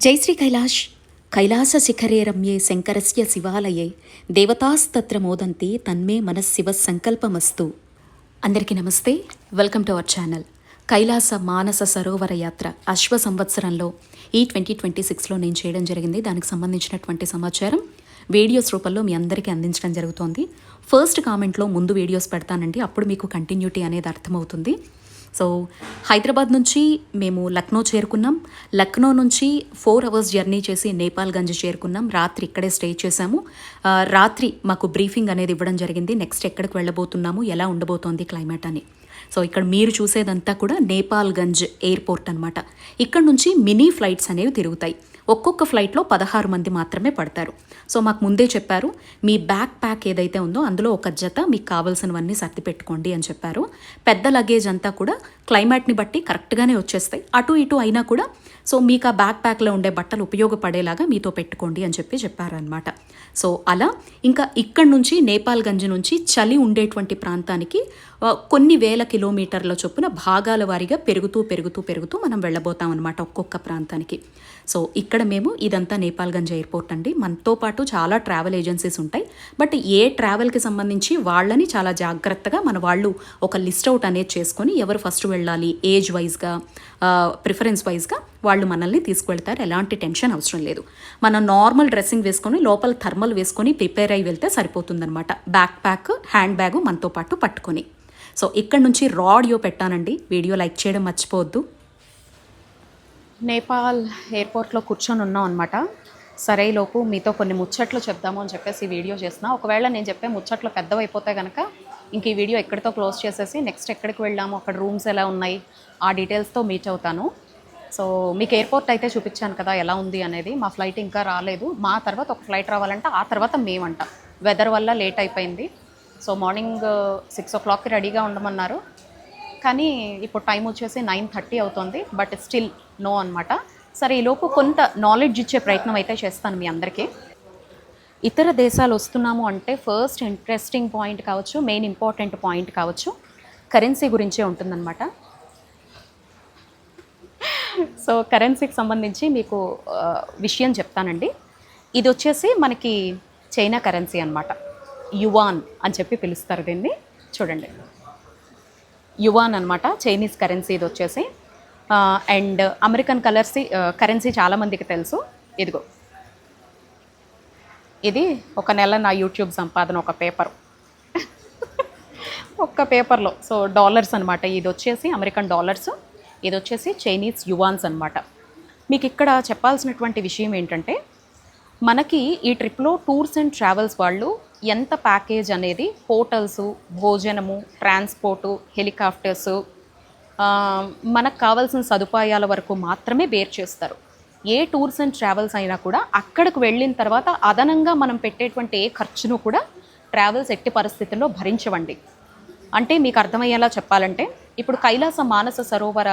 జై శ్రీ కైలాష్ కైలాసశిఖరే రమ్యే శంకరస్య శివాలయే దేవతాస్తత్ర మోదంతి తన్మే మనఃశివ సంకల్పమస్తు. అందరికీ నమస్తే, welcome to our channel. Kailasa Manasarovar యాత్ర అశ్వ సంవత్సరంలో ఈ 2026లో నేను చేయడం జరిగింది. దానికి సంబంధించినటువంటి సమాచారం వీడియోస్ రూపంలో మీ అందరికీ అందించడం జరుగుతోంది. ఫస్ట్ కామెంట్లో ముందు వీడియోస్ పెడతానండి, అప్పుడు మీకు కంటిన్యూటీ అనేది అర్థమవుతుంది. సో హైదరాబాద్ నుంచి మేము లక్నో చేరుకున్నాం. లక్నో నుంచి 4 hours జర్నీ చేసి నేపాల్గంజ్ చేరుకున్నాం. రాత్రి ఇక్కడే స్టే చేశాము. రాత్రి మాకు బ్రీఫింగ్ అనేది ఇవ్వడం జరిగింది, నెక్స్ట్ ఎక్కడికి వెళ్ళబోతున్నాము, ఎలా ఉండబోతోంది క్లైమేట్ అని. సో ఇక్కడ మీరు చూసేదంతా కూడా నేపాల్గంజ్ ఎయిర్పోర్ట్ అనమాట. ఇక్కడ నుంచి మినీ ఫ్లైట్స్ అనేవి తిరుగుతాయి. ఒక్కొక్క ఫ్లైట్లో 16 మంది మాత్రమే పడతారు. సో మాకు ముందే చెప్పారు, మీ బ్యాక్ ప్యాక్ ఏదైతే ఉందో అందులో ఒక జత మీకు కావాల్సినవన్నీ సర్ది పెట్టుకోండి అని చెప్పారు. పెద్ద లగేజ్ అంతా కూడా క్లైమేట్ని బట్టి కరెక్ట్గానే వచ్చేస్తాయి. అటు ఇటు అయినా కూడా సో మీకు ఆ బ్యాక్ ప్యాక్లో ఉండే బట్టలు ఉపయోగపడేలాగా మీతో పెట్టుకోండి అని చెప్పారనమాట. సో అలా ఇంకా ఇక్కడి నుంచి నేపాల్గంజ్ నుంచి చలి ఉండేటువంటి ప్రాంతానికి కొన్ని వేల కిలోమీటర్ల చొప్పున భాగాల వారీగా పెరుగుతూ మనం వెళ్ళబోతాం అనమాట ఒక్కొక్క ప్రాంతానికి. సో ఇక్కడ మేము ఇదంతా నేపాల్గంజ్ ఎయిర్పోర్ట్ అండి. మనతో పాటు చాలా ట్రావెల్ ఏజెన్సీస్ ఉంటాయి. బట్ ఏ ట్రావెల్కి సంబంధించి వాళ్ళని చాలా జాగ్రత్తగా మన వాళ్ళు ఒక లిస్ట్ అవుట్ అనేది చేసుకొని ఎవరు ఫస్ట్ వెళ్ళాలి ఏజ్ వైజ్గా ప్రిఫరెన్స్ వైజ్గా వాళ్ళు మనల్ని తీసుకువెళ్తారు. ఎలాంటి టెన్షన్ అవసరం లేదు. మనం నార్మల్ డ్రెస్సింగ్ వేసుకొని లోపల థర్మల్ వేసుకొని ప్రిపేర్ అయ్యి వెళ్తే సరిపోతుందనమాట. బ్యాక్ ప్యాక్ హ్యాండ్ బ్యాగు మనతో పాటు పట్టుకొని. సో ఇక్కడ నుంచి ఆడియో పెట్టానండి, వీడియో లైక్ చేయడం మర్చిపోవద్దు. నేపాల్ ఎయిర్పోర్ట్లో కూర్చొని ఉన్నాం అనమాట. సరే లోపు మీతో కొన్ని ముచ్చట్లు చెప్దాము అని చెప్పేసి వీడియో చేస్తున్నా. ఒకవేళ నేను చెప్పే ముచ్చట్లు పెద్దవైపోతే కనుక ఇంక ఈ వీడియో ఎక్కడితో క్లోజ్ చేసేసి నెక్స్ట్ ఎక్కడికి వెళ్ళాము, అక్కడ రూమ్స్ ఎలా ఉన్నాయి, ఆ డీటెయిల్స్తో మీట్ అవుతాను. సో మీకు ఎయిర్పోర్ట్ అయితే చూపించాను కదా ఎలా ఉంది అనేది. మా ఫ్లైట్ ఇంకా రాలేదు. మా తర్వాత ఒక ఫ్లైట్ రావాలంటే ఆ తర్వాత మేమంట. వెదర్ వల్ల లేట్ అయిపోయింది. సో మార్నింగ్ 6 o'clockకి రెడీగా ఉండమన్నారు. కానీ ఇప్పుడు టైం వచ్చేసి 9:30 అవుతుంది. బట్ స్టిల్ నో అనమాట. సరే ఈలోపు కొంత నాలెడ్జ్ ఇచ్చే ప్రయత్నం అయితే చేస్తాను మీ అందరికీ. ఇతర దేశాలు వస్తున్నాము అంటే ఫస్ట్ ఇంట్రెస్టింగ్ పాయింట్ కావచ్చు, మెయిన్ ఇంపార్టెంట్ పాయింట్ కావచ్చు, కరెన్సీ గురించే ఉంటుందన్నమాట. సో కరెన్సీకి సంబంధించి మీకు విషయం చెప్తానండి. ఇది వచ్చేసి మనకి చైనా కరెన్సీ అనమాట. యువాన్ అని చెప్పి పిలుస్తారు దీన్ని. చూడండి, యువాన్ అనమాట చైనీస్ కరెన్సీ ఇది వచ్చేసి. అండ్ అమెరికన్ కరెన్సీ చాలామందికి తెలుసు. ఇదిగో ఇది ఒక నెల నా యూట్యూబ్ సంపాదన ఒక పేపర్ ఒక్క పేపర్లో. సో డాలర్స్ అనమాట. ఇది వచ్చేసి అమెరికన్ డాలర్స్, ఇది వచ్చేసి చైనీస్ యువాన్స్ అనమాట. మీకు ఇక్కడ చెప్పాల్సినటువంటి విషయం ఏంటంటే, మనకి ఈ ట్రిప్లో టూర్స్ అండ్ ట్రావెల్స్ వాళ్ళు ఎంత ప్యాకేజ్ అనేది హోటల్సు, భోజనము, ట్రాన్స్పోర్టు, హెలికాప్టర్సు, మనకు కావాల్సిన సదుపాయాల వరకు మాత్రమే బేర్ చేస్తారు. ఏ టూర్స్ అండ్ ట్రావెల్స్ అయినా కూడా అక్కడికి వెళ్ళిన తర్వాత అదనంగా మనం పెట్టేటువంటి ఏ ఖర్చును కూడా ట్రావెల్స్ ఎట్టి పరిస్థితుల్లో భరించవండి. అంటే మీకు అర్థమయ్యేలా చెప్పాలంటే, ఇప్పుడు కైలాస మానస సరోవర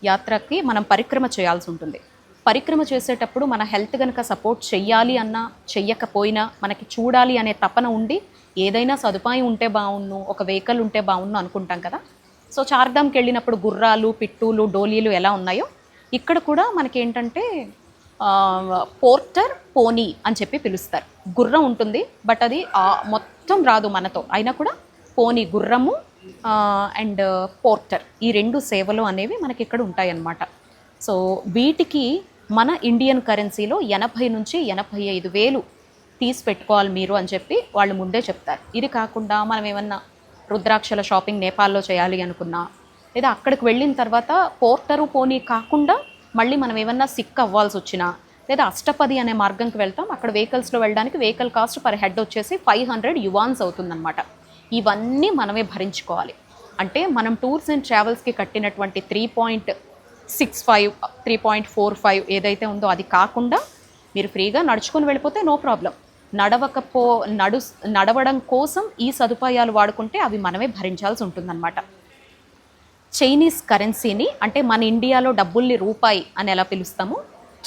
యాత్రకి మనం పరిక్రమ చేయాల్సి ఉంటుంది. పరిక్రమ చేసేటప్పుడు మన హెల్త్ కనుక సపోర్ట్ చెయ్యాలి అన్నా చెయ్యకపోయినా మనకి చూడాలి అనే తపన ఉండి ఏదైనా సదుపాయం ఉంటే బాగుండు, ఒక వెహికల్ ఉంటే బాగుండు అనుకుంటాం కదా. సో చార్ధామ్కి వెళ్ళినప్పుడు గుర్రాలు, పిట్టూలు, డోలీలు ఎలా ఉన్నాయో ఇక్కడ కూడా మనకేంటంటే పోర్టర్, పోనీ అని చెప్పి పిలుస్తారు. గుర్రం ఉంటుంది బట్ అది మొత్తం రాదు మనతో, అయినా కూడా పోనీ, గుర్రము అండ్ పోర్టర్, ఈ 2 సేవలు అనేవి మనకి ఇక్కడ ఉంటాయి అన్నమాట. సో వీటికి మన ఇండియన్ కరెన్సీలో 80 నుంచి 85 వేలు తీసి పెట్టుకోవాలి మీరు అని చెప్పి వాళ్ళు ముందే చెప్తారు. ఇది కాకుండా మనం ఏమన్నా రుద్రాక్షల షాపింగ్ నేపాల్లో చేయాలి అనుకున్నా, లేదా అక్కడికి వెళ్ళిన తర్వాత పోర్టరు, పోనీ కాకుండా మళ్ళీ మనం ఏమన్నా సిక్ అవ్వాల్సి వచ్చినా, లేదా అష్టపది అనే మార్గంకి వెళ్తాం, అక్కడ వెహికల్స్లో వెళ్ళడానికి వెహికల్ కాస్ట్ పర్ హెడ్ వచ్చేసి 500 యువాన్స్ అవుతుందన్నమాట. ఇవన్నీ మనమే భరించుకోవాలి. అంటే మనం టూర్స్ అండ్ ట్రావెల్స్కి కట్టినటువంటి 3.65, 3.45 ఏదైతే ఉందో అది కాకుండా మీరు ఫ్రీగా నడుచుకొని వెళ్ళిపోతే నో ప్రాబ్లం. నడవడం కోసం ఈ సదుపాయాలు వాడుకుంటే అవి మనమే భరించాల్సి ఉంటుందన్నమాట. చైనీస్ కరెన్సీని, అంటే మన ఇండియాలో డబ్బుల్ని రూపాయి అని ఎలా పిలుస్తామో,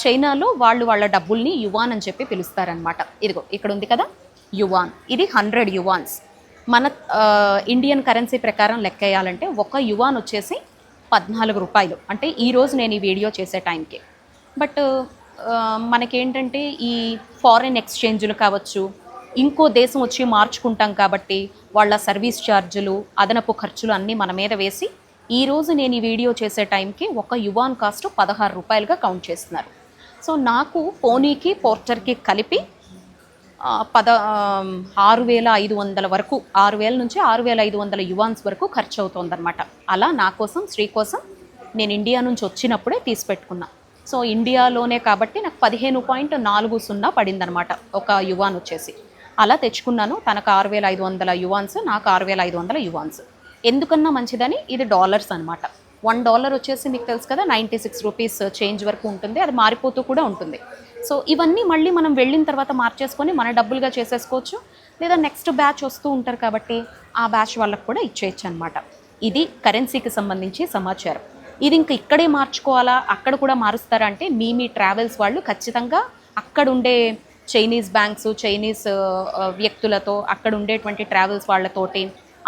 చైనాలో వాళ్ళ డబ్బుల్ని యువాన్ అని చెప్పి పిలుస్తారనమాట. ఇదిగో ఇక్కడ ఉంది కదా యువాన్, ఇది 100 యువాన్స్. మన ఇండియన్ కరెన్సీ ప్రకారం లెక్కేయాలంటే ఒక యువాన్ వచ్చేసి 14 రూపాయలు. అంటే ఈరోజు నేను ఈ వీడియో చేసే టైంకి. బట్ మనకేంటంటే ఈ ఫారెన్ ఎక్స్చేంజ్లు కావచ్చు, ఇంకో దేశం వచ్చి మార్చుకుంటాం కాబట్టి వాళ్ళ సర్వీస్ ఛార్జులు, అదనపు ఖర్చులు అన్నీ మన మీద వేసి ఈరోజు నేను ఈ వీడియో చేసే టైంకి ఒక యువాన్ కాస్ట్ ₹16గా కౌంట్ చేస్తున్నారు. సో నాకు పోనీకి పోర్టర్కి కలిపి 6,500 వరకు, 6,000 నుంచి 6,500 యువాన్స్ వరకు ఖర్చు అవుతుందన్నమాట. అలా నా కోసం, శ్రీ కోసం నేను ఇండియా నుంచి వచ్చినప్పుడే తీసి పెట్టుకున్నా. సో ఇండియాలోనే కాబట్టి నాకు 15.40 పడిందనమాట ఒక యువాన్ వచ్చేసి. అలా తెచ్చుకున్నాను. తనకు 6,500 యువాన్స్, నాకు 6,500 యువాన్స్. ఎందుకన్నా మంచిదని, ఇది డాలర్స్ అనమాట. $1 వచ్చేసి మీకు తెలుసు కదా, 96 రూపీస్ చేంజ్ వరకు ఉంటుంది. అది మారిపోతూ కూడా ఉంటుంది. సో ఇవన్నీ మళ్ళీ మనం వెళ్ళిన తర్వాత మార్చేసుకొని మన డబ్బులుగా చేసేసుకోవచ్చు, లేదా నెక్స్ట్ బ్యాచ్ వస్తూ ఉంటారు కాబట్టి ఆ బ్యాచ్ వాళ్ళకు కూడా ఇచ్చేయచ్చు అనమాట. ఇది కరెన్సీకి సంబంధించి సమాచారం. ఇది ఇంకా ఇక్కడే మార్చుకోవాలా, అక్కడ కూడా మారుస్తారా అంటే మీ ట్రావెల్స్ వాళ్ళు ఖచ్చితంగా అక్కడ ఉండే చైనీస్ బ్యాంక్స్, చైనీస్ వ్యక్తులతో, అక్కడ ఉండేటువంటి ట్రావెల్స్ వాళ్ళతోటి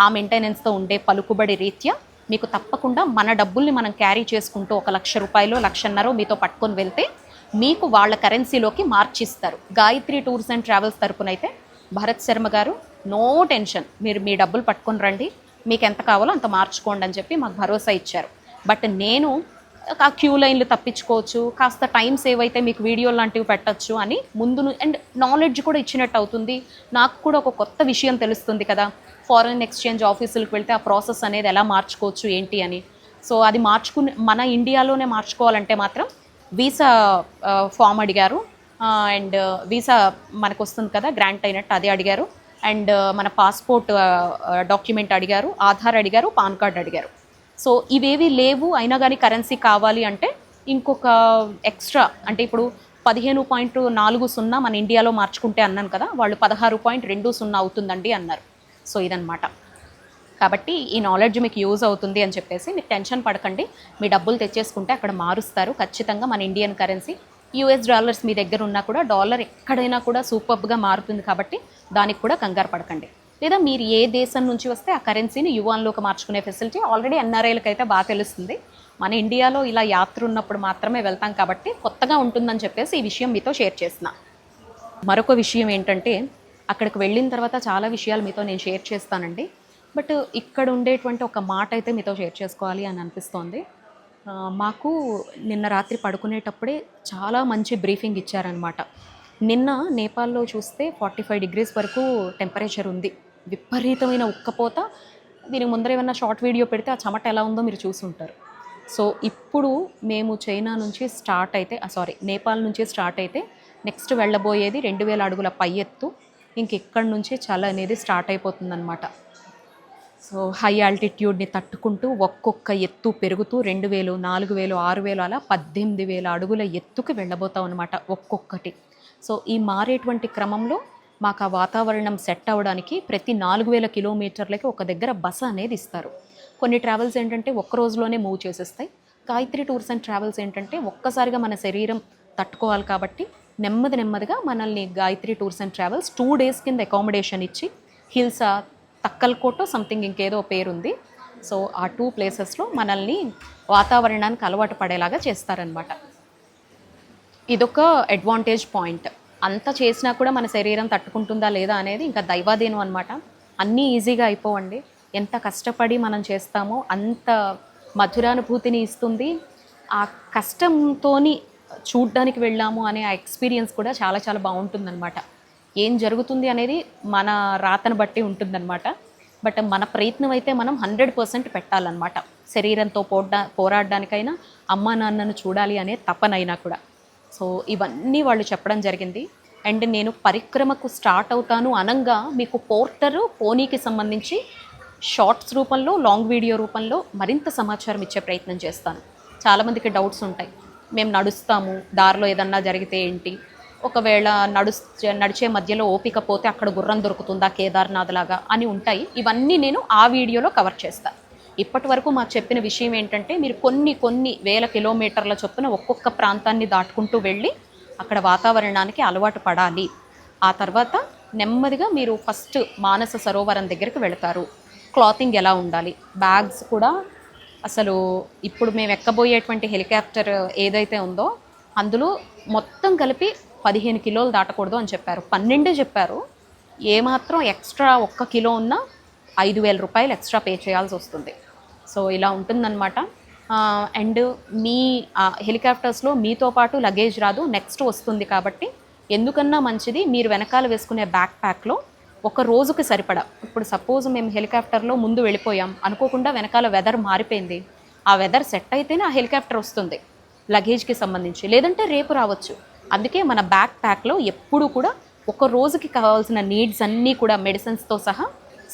ఆ మెయింటెనెన్స్తో ఉండే పలుకుబడి రీత్యా మీకు తప్పకుండా మన డబ్బుల్ని మనం క్యారీ చేసుకుంటూ ₹1,00,000, ₹1,50,000 మీతో పట్టుకొని వెళ్తే మీకు వాళ్ళ కరెన్సీలోకి మార్చిస్తారు. గాయత్రి టూర్స్ అండ్ ట్రావెల్స్ తరపునైతే భరత్ శర్మ గారు నో టెన్షన్, మీరు మీ డబ్బులు పట్టుకొని రండి, మీకు ఎంత కావాలో అంత మార్చుకోండి అని చెప్పి మాకు భరోసా ఇచ్చారు. బట్ నేను ఆ క్యూ లైన్లు తప్పించుకోవచ్చు, కాస్త టైం సేవ్ అయితే మీకు వీడియోలు లాంటివి పెట్టచ్చు అని ముందు అండ్ నాలెడ్జ్ కూడా ఇచ్చినట్టు అవుతుంది. నాకు కూడా ఒక కొత్త విషయం తెలుస్తుంది కదా, ఫారెన్ ఎక్స్చేంజ్ ఆఫీసులకు వెళ్తే ఆ ప్రాసెస్ అనేది ఎలా మార్చుకోవచ్చు ఏంటి అని. సో అది మన ఇండియాలోనే మార్చుకోవాలంటే మాత్రం వీసా ఫామ్ అడిగారు, అండ్ వీసా మనకు వస్తుంది కదా గ్రాంట్ అయినట్టు, అది అడిగారు. అండ్ మన పాస్పోర్ట్ డాక్యుమెంట్ అడిగారు, ఆధార్ అడిగారు, పాన్ కార్డ్ అడిగారు. సో ఇవేవి లేవు, అయినా కానీ కరెన్సీ కావాలి అంటే ఇంకొక ఎక్స్ట్రా, అంటే ఇప్పుడు 15.40 మన ఇండియాలో మార్చుకుంటే అన్నాను కదా, వాళ్ళు 16.20 అవుతుందండి అన్నారు. సో ఇదనమాట. కాబట్టి ఈ నాలెడ్జ్ మీకు యూజ్ అవుతుంది అని చెప్పేసి మీరు టెన్షన్ పడకండి, మీ డబ్బులు తెచ్చేసుకుంటే అక్కడ మారుస్తారు ఖచ్చితంగా. మన ఇండియన్ కరెన్సీ US డాలర్స్ మీ దగ్గర ఉన్నా కూడా డాలర్ ఎక్కడైనా కూడా సూపర్గా మారుతుంది కాబట్టి దానికి కూడా కంగారు పడకండి. లేదా మీరు ఏ దేశం నుంచి వస్తే ఆ కరెన్సీని యువాన్లోకి మార్చుకునే ఫెసిలిటీ ఆల్రెడీ NRIలకు అయితే బాగా తెలుస్తుంది. మన ఇండియాలో ఇలా యాత్ర ఉన్నప్పుడు మాత్రమే వెళ్తాం కాబట్టి కొత్తగా ఉంటుందని చెప్పేసి ఈ విషయం మీతో షేర్ చేస్తున్నా. మరొక విషయం ఏంటంటే, అక్కడికి వెళ్ళిన తర్వాత చాలా విషయాలు మీతో నేను షేర్ చేస్తానండి. బట్ ఇక్కడ ఉండేటువంటి ఒక మాట అయితే మీతో షేర్ చేసుకోవాలి అని అనిపిస్తోంది. మాకు నిన్న రాత్రి పడుకునేటప్పుడే చాలా మంచి బ్రీఫింగ్ ఇచ్చారనమాట. నిన్న నేపాల్లో చూస్తే 45 degrees వరకు టెంపరేచర్ ఉంది, విపరీతమైన ఉక్కపోత. దీనికి ముందర ఏమన్నా షార్ట్ వీడియో పెడితే ఆ చెమట ఎలా ఉందో మీరు చూసుంటారు. సో ఇప్పుడు మేము నేపాల్ నుంచి స్టార్ట్ అయితే నెక్స్ట్ వెళ్ళబోయేది 2,000 అడుగుల పై ఎత్తు. ఇంక ఇక్కడి నుంచి చలి అనేది స్టార్ట్ అయిపోతుందన్నమాట. సో హై ఆల్టిట్యూడ్ని తట్టుకుంటూ ఒక్కొక్క ఎత్తు పెరుగుతూ 2,000, 4,000, 6,000 అలా 18,000 అడుగుల ఎత్తుకి వెళ్ళబోతాం అనమాట ఒక్కొక్కటి. సో ఈ మారేటువంటి క్రమంలో మాకు ఆ వాతావరణం సెట్ అవ్వడానికి ప్రతి 4,000 కిలోమీటర్లకి ఒక దగ్గర బస అనేది ఇస్తారు. కొన్ని ట్రావెల్స్ ఏంటంటే ఒక్క రోజులోనే మూవ్ చేసేస్తాయి. గాయత్రి టూర్స్ అండ్ ట్రావెల్స్ ఏంటంటే ఒక్కసారిగా మన శరీరం తట్టుకోవాలి కాబట్టి నెమ్మదిగా మనల్ని Gayatri tours and travels 2 days కింద అకామిడేషన్ ఇచ్చి హిల్సా, తక్కల్కోటో సంథింగ్ ఇంకేదో పేరుంది. సో ఆ 2 ప్లేసెస్లో మనల్ని వాతావరణానికి అలవాటు పడేలాగా చేస్తారనమాట. ఇదొక అడ్వాంటేజ్ పాయింట్. అంత చేసినా కూడా మన శరీరం తట్టుకుంటుందా లేదా అనేది ఇంకా దైవాధీనం అనమాట. అన్నీ ఈజీగా అయిపోవండి. ఎంత కష్టపడి మనం చేస్తామో అంత మధురానుభూతిని ఇస్తుంది. ఆ కష్టంతోని చూడ్డానికి వెళ్ళాము అనే ఆ ఎక్స్పీరియన్స్ కూడా చాలా చాలా బాగుంటుందన్నమాట. ఏం జరుగుతుంది అనేది మన రాతను బట్టి ఉంటుందన్నమాట. బట్ మన ప్రయత్నం అయితే మనం 100% పెట్టాలన్నమాట. శరీరంతో పోరాడడానికైనా, అమ్మా నాన్నను చూడాలి అనే తపనైనా కూడా. సో ఇవన్నీ వాళ్ళు చెప్పడం జరిగింది. అండ్ నేను పరిక్రమకు స్టార్ట్ అవుతాను అనంగా మీకు పోనీకి సంబంధించి షార్ట్స్ రూపంలో, లాంగ్ వీడియో రూపంలో మరింత సమాచారం ఇచ్చే ప్రయత్నం చేస్తాను. చాలామందికి డౌట్స్ ఉంటాయి, మేము నడుస్తాము, దారిలో ఏదన్నా జరిగితే ఏంటి, ఒకవేళ నడిచే మధ్యలో ఓపిక పోతే అక్కడ గుర్రం దొరుకుతుందా కేదార్నాథ్ లాగా అని ఉంటాయి. ఇవన్నీ నేను ఆ వీడియోలో కవర్ చేస్తాను. ఇప్పటి వరకు మాకు చెప్పిన విషయం ఏంటంటే, మీరు కొన్ని వేల కిలోమీటర్ల చొప్పున ఒక్కొక్క ప్రాంతాన్ని దాటుకుంటూ వెళ్ళి అక్కడ వాతావరణానికి అలవాటు పడాలి. ఆ తర్వాత నెమ్మదిగా మీరు ఫస్ట్ మానస సరోవరం దగ్గరికి వెళతారు. క్లాతింగ్ ఎలా ఉండాలి, బ్యాగ్స్ కూడా అసలు ఇప్పుడు మేము ఎక్కబోయేటువంటి హెలికాప్టర్ ఏదైతే ఉందో అందులో మొత్తం కలిపి 15 కిలోలు దాటకూడదు అని చెప్పారు. 12 చెప్పారు. ఏమాత్రం ఎక్స్ట్రా 1 కిలో ఉన్నా 5,000 రూపాయలు ఎక్స్ట్రా పే చేయాల్సి వస్తుంది. సో ఇలా ఉంటుందన్నమాట. అండ్ మీ హెలికాప్టర్స్లో మీతో పాటు లగేజ్ రాదు, నెక్స్ట్ వస్తుంది. కాబట్టి ఎందుకన్నా మంచిది మీరు వెనకాల వేసుకునే బ్యాక్ ప్యాక్లో ఒక రోజుకి సరిపడా, ఇప్పుడు సపోజ్ మేము హెలికాప్టర్లో ముందు వెళ్ళిపోయాం, అనుకోకుండా వెనకాల వెదర్ మారిపోయింది, ఆ వెదర్ సెట్ అయితేనే ఆ హెలికాప్టర్ వస్తుంది లగేజ్కి సంబంధించి, లేదంటే రేపు రావచ్చు. అందుకే మన బ్యాక్ ప్యాక్లో ఎప్పుడు కూడా ఒక రోజుకి కావాల్సిన నీడ్స్ అన్నీ కూడా మెడిసిన్స్తో సహా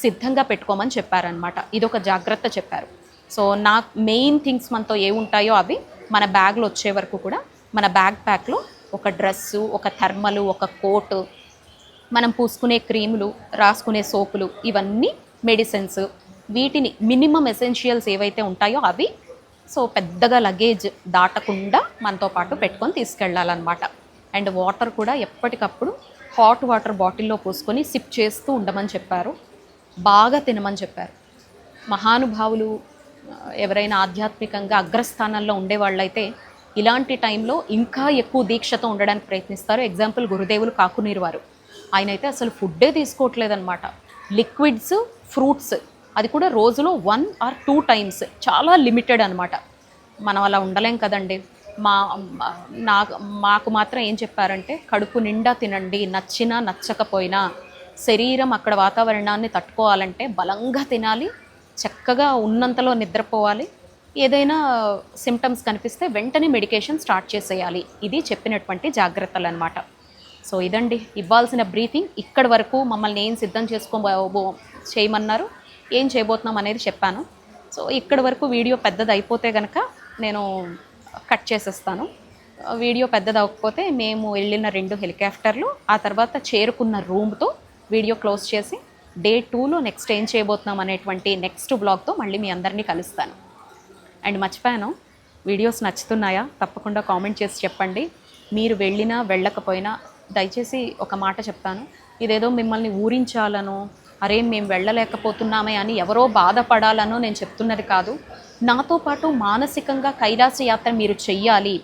సిద్ధంగా పెట్టుకోమని చెప్పారనమాట. ఇదొక జాగ్రత్త చెప్పారు. సో నా మెయిన్ థింగ్స్ మనతో ఏముంటాయో అవి మన బ్యాగ్లో వచ్చే వరకు కూడా మన బ్యాక్ ప్యాక్లో ఒక డ్రెస్సు, ఒక థర్మలు, ఒక కోటు, మనం పూసుకునే క్రీములు, రాసుకునే సోపులు, ఇవన్నీ మెడిసిన్స్, వీటిని మినిమం ఎసెన్షియల్స్ ఏవైతే ఉంటాయో అవి సో పెద్దగా లగేజ్ దాటకుండా మనతో పాటు పెట్టుకొని తీసుకెళ్ళాలన్నమాట. అండ్ వాటర్ కూడా ఎప్పటికప్పుడు హాట్ వాటర్ బాటిల్లో పోసుకొని సిప్ చేస్తూ ఉండమని చెప్పారు. బాగా తినమని చెప్పారు. మహానుభావులు ఎవరైనా ఆధ్యాత్మికంగా అగ్రస్థానాల్లో ఉండేవాళ్ళైతే ఇలాంటి టైంలో ఇంకా ఎక్కువ దీక్షతో ఉండడానికి ప్రయత్నిస్తారు. ఎగ్జాంపుల్ గురుదేవులు కాకునీరు వారు, ఆయన అయితే అసలు ఫుడ్డే తీసుకోవట్లేదన్నమాట. లిక్విడ్స్, ఫ్రూట్స్, అది కూడా రోజులో 1 or 2 టైమ్స్, చాలా లిమిటెడ్ అనమాట. మనం అలా ఉండలేం కదండి. మాకు మాత్రం ఏం చెప్పారంటే కడుపు నిండా తినండి, నచ్చినా నచ్చకపోయినా శరీరం అక్కడ వాతావరణాన్ని తట్టుకోవాలంటే బలంగా తినాలి, చక్కగా ఉన్నంతలో నిద్రపోవాలి, ఏదైనా సిమ్టమ్స్ కనిపిస్తే వెంటనే మెడికేషన్ స్టార్ట్ చేసేయాలి. ఇది చెప్పినటువంటి జాగ్రత్తలు అనమాట. సో ఇదండి ఇవ్వాల్సిన బ్రీఫింగ్. ఇక్కడి వరకు మమ్మల్ని ఏం సిద్ధం చేయమన్నారు, ఏం చేయబోతున్నాం అనేది చెప్పాను. సో ఇక్కడి వరకు వీడియో పెద్దది అయిపోతే కనుక నేను కట్ చేసేస్తాను. వీడియో పెద్దది అవ్వకపోతే మేము వెళ్ళిన 2 హెలికాప్టర్లు, ఆ తర్వాత చేరుకున్న రూమ్తో వీడియో క్లోజ్ చేసి డే 2లో నెక్స్ట్ ఏం చేయబోతున్నాం అనేటువంటి నెక్స్ట్ బ్లాగ్తో మళ్ళీ మీ అందరినీ కలుస్తాను. అండ్ మర్చిపోయాను, వీడియోస్ నచ్చుతున్నాయా తప్పకుండా కామెంట్ చేసి చెప్పండి. మీరు వెళ్ళినా వెళ్ళకపోయినా దయచేసి ఒక మాట చెప్తాను, ఇదేదో మిమ్మల్ని ఊరించాలనో, అరే మేము వెళ్ళలేకపోతున్నామే అని ఎవరో బాధపడాలనో నేను చెప్తున్నది కాదు. నాతో పాటు మానసికంగా కైలాస యాత్ర మీరు చెయ్యాలి,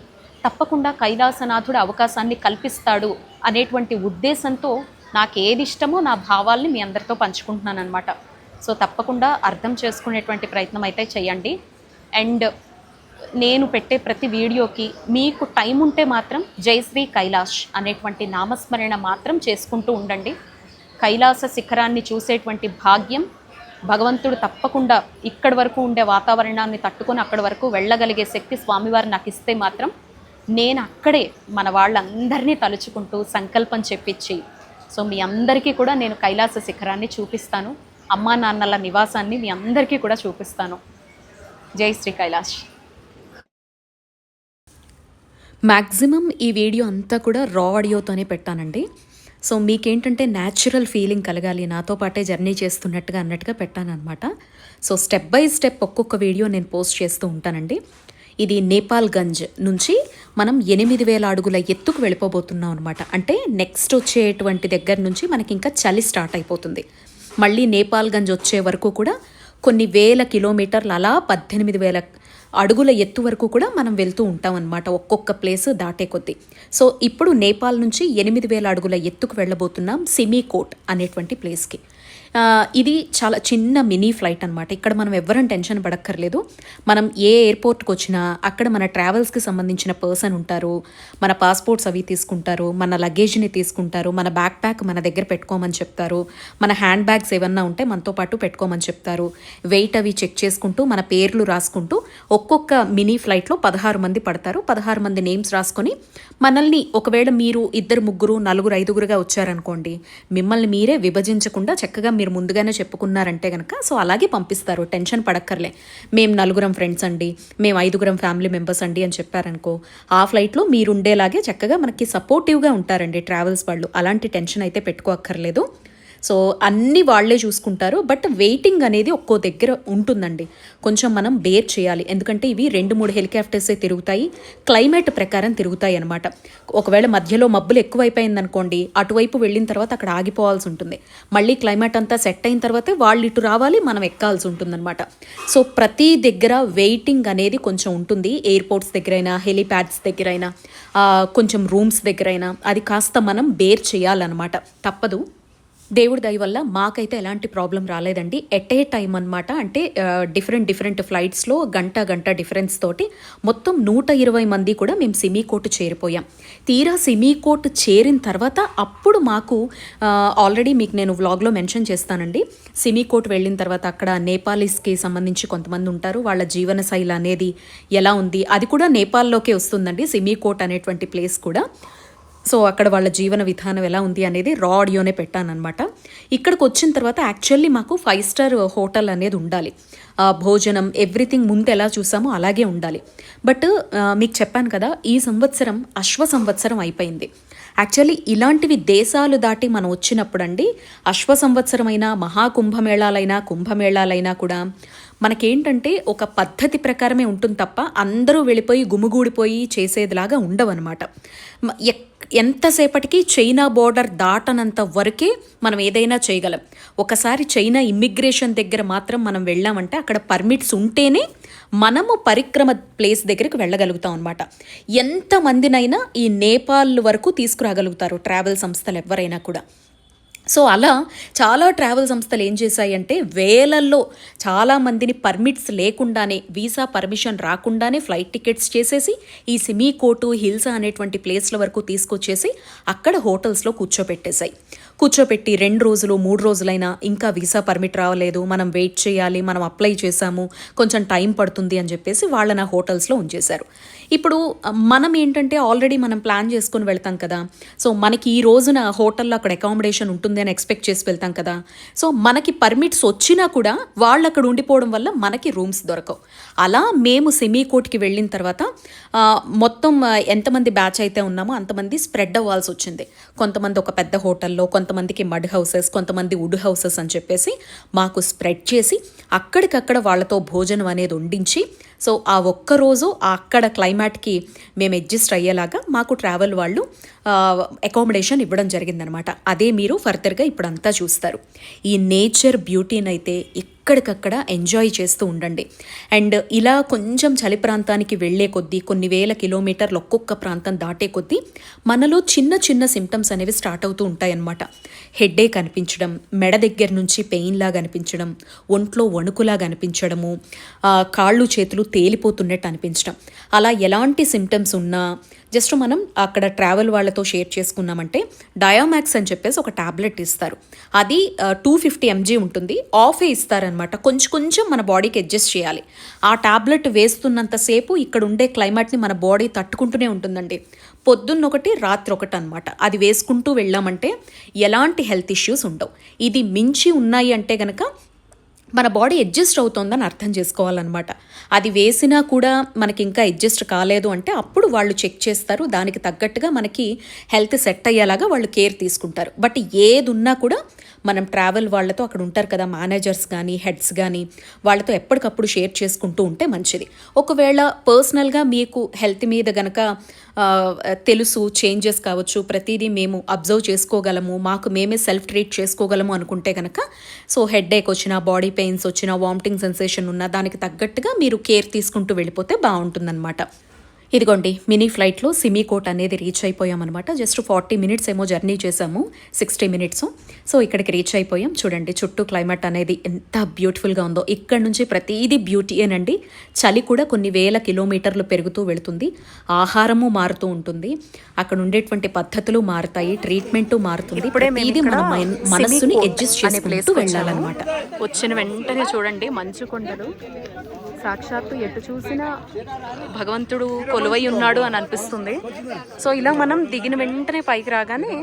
తప్పకుండా కైలాసనాథుడు అవకాశాన్ని కల్పిస్తాడు అనేటువంటి ఉద్దేశంతో నాకు ఏది ఇష్టమో నా భావాల్ని మీ అందరితో పంచుకుంటున్నాను అనమాట. సో తప్పకుండా అర్థం చేసుకునేటువంటి ప్రయత్నం అయితే చేయండి. అండ్ నేను పెట్టే ప్రతి వీడియోకి మీకు టైం ఉంటే మాత్రం జయశ్రీ కైలాష్ అనేటువంటి నామస్మరణ మాత్రం చేసుకుంటూ ఉండండి. కైలాస శిఖరాన్ని చూసేటువంటి భాగ్యం భగవంతుడు తప్పకుండా ఇక్కడి వరకు ఉండే వాతావరణాన్ని తట్టుకొని అక్కడి వరకు వెళ్ళగలిగే శక్తి స్వామివారు నాకు ఇస్తే మాత్రం నేను అక్కడే మన వాళ్ళందరినీ తలుచుకుంటూ సంకల్పం చెప్పించి సో మీ అందరికీ కూడా నేను కైలాస శిఖరాన్ని చూపిస్తాను, అమ్మా నాన్నల నివాసాన్ని మీ అందరికీ కూడా చూపిస్తాను. జై శ్రీ కైలాష్. మ్యాక్సిమం ఈ వీడియో అంతా కూడా రా ఆడియోతోనే పెట్టానండి. సో మీకేంటంటే న్యాచురల్ ఫీలింగ్ కలగాలి, నాతో పాటే జర్నీ చేస్తున్నట్టుగా అన్నట్టుగా పెట్టానన్నమాట. సో స్టెప్ బై స్టెప్ ఒక్కొక్క వీడియో నేను పోస్ట్ చేస్తూ ఉంటానండి. ఇది నేపాల్గంజ్ నుంచి మనం 8,000 అడుగుల ఎత్తుకు వెళ్ళిపోబోతున్నాం అనమాట. అంటే నెక్స్ట్ వచ్చేటువంటి దగ్గర నుంచి మనకి ఇంకా చలి స్టార్ట్ అయిపోతుంది. మళ్ళీ నేపాల్గంజ్ వచ్చే వరకు కూడా కొన్ని వేల కిలోమీటర్లు, అలా 18,000 అడుగుల ఎత్తు వరకు కూడా మనం వెళ్తూ ఉంటాం అనమాట, ఒక్కొక్క ప్లేస్ దాటే కొద్దీ. సో ఇప్పుడు నేపాల్ నుంచి 8,000 అడుగుల ఎత్తుకు వెళ్ళబోతున్నాం సిమికోట్ అనేటువంటి ప్లేస్కి. ఇది చాలా చిన్న మినీ ఫ్లైట్ అనమాట. ఇక్కడ మనం ఎవ్వరం టెన్షన్ పడక్కర్లేదు. మనం ఏ ఎయిర్పోర్ట్కి వచ్చినా అక్కడ మన ట్రావెల్స్కి సంబంధించిన పర్సన్ ఉంటారు, మన పాస్పోర్ట్స్ అవి తీసుకుంటారు, మన లగేజ్ని తీసుకుంటారు, మన బ్యాక్ ప్యాక్ మన దగ్గర పెట్టుకోమని చెప్తారు, మన హ్యాండ్ బ్యాగ్స్ ఏమన్నా ఉంటే మనతో పాటు పెట్టుకోమని చెప్తారు. వెయిట్ అవి చెక్ చేసుకుంటూ మన పేర్లు రాసుకుంటూ ఒక్కొక్క మినీ ఫ్లైట్లో 16 మంది పడతారు. 16 మంది నేమ్స్ రాసుకొని మనల్ని, ఒకవేళ మీరు 2, 3, 4, 5గురుగా వచ్చారనుకోండి, మిమ్మల్ని మీరే విభజించకుండా చక్కగా మీరు ముందుగానే చెప్పుకున్నారంటే కనుక సో అలాగే పంపిస్తారు. టెన్షన్ పడక్కర్లే. మేము 4 ఫ్రెండ్స్ అండి, మేము 5 ఫ్యామిలీ మెంబర్స్ అండి అని చెప్పారనుకో, ఆ ఫ్లైట్లో మీరు ఉండేలాగే చక్కగా మనకి సపోర్టివ్గా ఉంటారండి ట్రావెల్స్ వాళ్ళు. అలాంటి టెన్షన్ అయితే పెట్టుకోక్కర్లేదు. సో అన్నీ వాళ్ళే చూసుకుంటారు. బట్ వెయిటింగ్ అనేది ఒక్కో దగ్గర ఉంటుందండి. కొంచెం మనం బేర్ చేయాలి. ఎందుకంటే ఇవి 2-3 హెలికాప్టర్సే తిరుగుతాయి, క్లైమేట్ ప్రకారం తిరుగుతాయి అనమాట. ఒకవేళ మధ్యలో మబ్బులు ఎక్కువైపోయిందనుకోండి, అటువైపు వెళ్ళిన తర్వాత అక్కడ ఆగిపోవాల్సి ఉంటుంది. మళ్ళీ క్లైమేట్ అంతా సెట్ అయిన తర్వాతే వాళ్ళు ఇటు రావాలి, మనం ఎక్కాల్సి ఉంటుందన్నమాట. సో ప్రతి దగ్గర వెయిటింగ్ అనేది కొంచెం ఉంటుంది. ఎయిర్పోర్ట్స్ దగ్గరైనా, హెలిప్యాడ్స్ దగ్గరైనా, కొంచెం రూమ్స్ దగ్గరైనా అది కాస్త మనం బేర్ చేయాలన్నమాట. తప్పదు. దేవుడి దయ వల్ల మాకైతే ఎలాంటి ప్రాబ్లం రాలేదండి. ఎట్ ఏ టైం అనమాట. అంటే డిఫరెంట్ ఫ్లైట్స్లో గంట డిఫరెన్స్ తోటి మొత్తం 120 మంది కూడా మేము సిమీకోట్ చేరిపోయాం. తీరా సిమీకోట్ చేరిన తర్వాత అప్పుడు మాకు ఆల్రెడీ మీకు నేను వ్లాగ్లో మెన్షన్ చేస్తానండి. సిమీకోట్ వెళ్ళిన తర్వాత అక్కడ నేపాలీస్కి సంబంధించి కొంతమంది ఉంటారు. వాళ్ళ జీవన శైలి అనేది ఎలా ఉంది అది కూడా నేపాల్లోకే వస్తుందండి, సిమీకోట్ అనేటువంటి ప్లేస్ కూడా. సో అక్కడ వాళ్ళ జీవన విధానం ఎలా ఉంది అనేది రా ఆడియోనే పెట్టానమాట. ఇక్కడికి వచ్చిన తర్వాత యాక్చువల్లీ మాకు 5 స్టార్ హోటల్ అనేది ఉండాలి. భోజనం ఎవ్రీథింగ్ ముందు ఎలా చూసామో అలాగే ఉండాలి. బట్ మీకు చెప్పాను కదా, ఈ సంవత్సరం అశ్వ సంవత్సరం అయిపోయింది. యాక్చువల్లీ ఇలాంటివి దేశాలు దాటి మనం వచ్చినప్పుడు అండి, అశ్వ సంవత్సరమైనా, మహాకుంభమేళాలైనా, కుంభమేళాలైనా కూడా మనకేంటంటే ఒక పద్ధతి ప్రకారమే ఉంటుంది తప్ప అందరూ వెళ్ళిపోయి గుమిగూడిపోయి చేసేదిలాగా ఉండవన్నమాట. ఎంతసేపటికి చైనా బోర్డర్ దాటనంత వరకే మనం ఏదైనా చేయగలం. ఒకసారి చైనా ఇమ్మిగ్రేషన్ దగ్గర మాత్రం మనం వెళ్ళామంటే అక్కడ పర్మిట్స్ ఉంటేనే మనము పరిక్రమ ప్లేస్ దగ్గరికి వెళ్ళగలుగుతాం అనమాట. ఎంతమందినైనా ఈ నేపాల్ వరకు తీసుకురాగలుగుతారు ట్రావెల్ సంస్థలు ఎవరైనా కూడా. సో అలా చాలా ట్రావెల్ సంస్థలు ఏం చేశాయంటే వేలల్లో చాలామందిని పర్మిట్స్ లేకుండానే, వీసా పర్మిషన్ రాకుండానే ఫ్లైట్ టికెట్స్ చేసేసి ఈ సిమీకోటు, హిల్సా అనేటువంటి ప్లేస్ల వరకు తీసుకొచ్చేసి అక్కడ హోటల్స్లో కూర్చోపెట్టి 2 రోజులు 3 రోజులైనా ఇంకా వీసా పర్మిట్ రావలేదు, మనం వెయిట్ చేయాలి, మనం అప్లై చేశాము, కొంచెం టైం పడుతుంది అని చెప్పేసి వాళ్ళని ఆ హోటల్స్లో ఉంచేశారు. ఇప్పుడు మనం ఏంటంటే ఆల్రెడీ మనం ప్లాన్ చేసుకుని వెళ్తాం కదా. సో మనకి ఈ రోజున హోటల్లో అక్కడ అకామిడేషన్ ఉంటుంది అని ఎక్స్పెక్ట్ చేసి వెళ్తాం కదా. సో మనకి పర్మిట్స్ వచ్చినా కూడా వాళ్ళు అక్కడ ఉండిపోవడం వల్ల మనకి రూమ్స్ దొరకవు. అలా మేము సిమీకోట్కి వెళ్ళిన తర్వాత మొత్తం ఎంతమంది బ్యాచ్ అయితే ఉన్నామో అంతమంది స్ప్రెడ్ అవ్వాల్సి వచ్చింది. కొంతమంది ఒక పెద్ద హోటల్లో, కొంతమందికి మడ్ హౌసెస్, కొంతమంది వుడ్ హౌసెస్ అని చెప్పేసి మాకు స్ప్రెడ్ చేసి అక్కడికక్కడ వాళ్ళతో భోజనం అనేది వండించి, సో ఆ ఒక్కరోజు అక్కడ క్లైమాట్కి మేము అడ్జస్ట్ అయ్యేలాగా మాకు ట్రావెల్ వాళ్ళు అకామిడేషన్ ఇవ్వడం జరిగిందనమాట. అదే మీరు ఫర్దర్గా ఇప్పుడంతా చూస్తారు. ఈ నేచర్ బ్యూటీని అయితే ఎక్కడికక్కడ ఎంజాయ్ చేస్తూ ఉండండి. అండ్ ఇలా కొంచెం చలి ప్రాంతానికి వెళ్ళే కొద్దీ, కొన్ని వేల కిలోమీటర్లు ఒక్కొక్క ప్రాంతం దాటే కొద్దీ మనలో చిన్న సిమ్టమ్స్ అనేవి స్టార్ట్ అవుతూ ఉంటాయన్నమాట. హెడ్ఏక్ అనిపించడం, మెడ దగ్గర నుంచి పెయిన్లాగా అనిపించడం, ఒంట్లో వణుకులాగా అనిపించడము, కాళ్ళు చేతులు తేలిపోతున్నట్టు అనిపించడం. అలా ఎలాంటి సిమ్టమ్స్ ఉన్నా జస్ట్ మనం అక్కడ ట్రావెల్ వాళ్ళతో షేర్ చేసుకున్నామంటే డయామాక్స్ అని చెప్పేసి ఒక టాబ్లెట్ ఇస్తారు. అది 250 mg ఉంటుంది. ఆఫే ఇస్తారనమాట. కొంచెం మన బాడీకి అడ్జస్ట్ చేయాలి. ఆ టాబ్లెట్ వేస్తున్నంతసేపు ఇక్కడ ఉండే క్లైమేట్ని మన బాడీ తట్టుకుంటూనే ఉంటుందండి. పొద్దున్నొకటి, రాత్రి ఒకటి అనమాట. అది వేసుకుంటూ వెళ్ళామంటే ఎలాంటి హెల్త్ ఇష్యూస్ ఉండవు. ఇది మించి ఉన్నాయి అంటే గనక మన బాడీ అడ్జస్ట్ అవుతోందని అర్థం చేసుకోవాలన్నమాట. అది వేసినా కూడా మనకి ఇంకా అడ్జస్ట్ కాలేదు అంటే అప్పుడు వాళ్ళు చెక్ చేస్తారు. దానికి తగ్గట్టుగా మనకి హెల్త్ సెట్ అయ్యేలాగా వాళ్ళు కేర్ తీసుకుంటారు. బట్ ఏది ఉన్నా కూడా మనం ట్రావెల్ వాళ్ళతో, అక్కడ ఉంటారు కదా మేనేజర్స్ కానీ హెడ్స్ కానీ, వాళ్ళతో ఎప్పటికప్పుడు షేర్ చేసుకుంటూ ఉంటే మంచిది. ఒకవేళ పర్సనల్గా మీకు హెల్త్ మీద గనక తెలుసు, చేంజెస్ కావచ్చు, ప్రతిదీ మేము అబ్జర్వ్ చేసుకోగలము, మాకు మేమే సెల్ఫ్ ట్రీట్ చేసుకోగలము అనుకుంటే కనుక, సో హెడ్ఏక్ వచ్చినా, బాడీ పెయిన్స్ వచ్చినా, వామిటింగ్ సెన్సేషన్ ఉన్నా దానికి తగ్గట్టుగా మీరు కేర్ తీసుకుంటూ వెళ్ళిపోతే బాగుంటుందన్నమాట. ఇదిగోండి, మినీ ఫ్లైట్లో సిమీకోట్ అనేది రీచ్ అయిపోయామన్నమాట. జస్ట్ 40 minutes ఏమో జర్నీ చేసాము, 60 minutes. సో ఇక్కడికి రీచ్ అయిపోయాం. చూడండి చుట్టూ క్లైమేట్ అనేది ఎంత బ్యూటిఫుల్గా ఉందో. ఇక్కడ నుంచి ప్రతిదీ బ్యూటీయేనండి. చలి కూడా కొన్ని వేల కిలోమీటర్లు పెరుగుతూ వెళుతుంది. ఆహారము మారుతూ ఉంటుంది, అక్కడ ఉండేటువంటి పద్ధతులు మారుతాయి, ట్రీట్మెంట్ మారుతుంది. ప్రతిదీ మన మనస్సుని అడ్జస్ట్ చేసుకుంటూ వెళ్ళాలన్నమాట. వచ్చిన వెంటనే చూడండి మంచు కొండలు, సాక్షాత్తు ఎటు చూసినా భగవంతుడు కొలువై ఉన్నాడు అని అనిపిస్తుంది. సో ఇలా మనం దిగిన వెంటనే పైకి రాగానే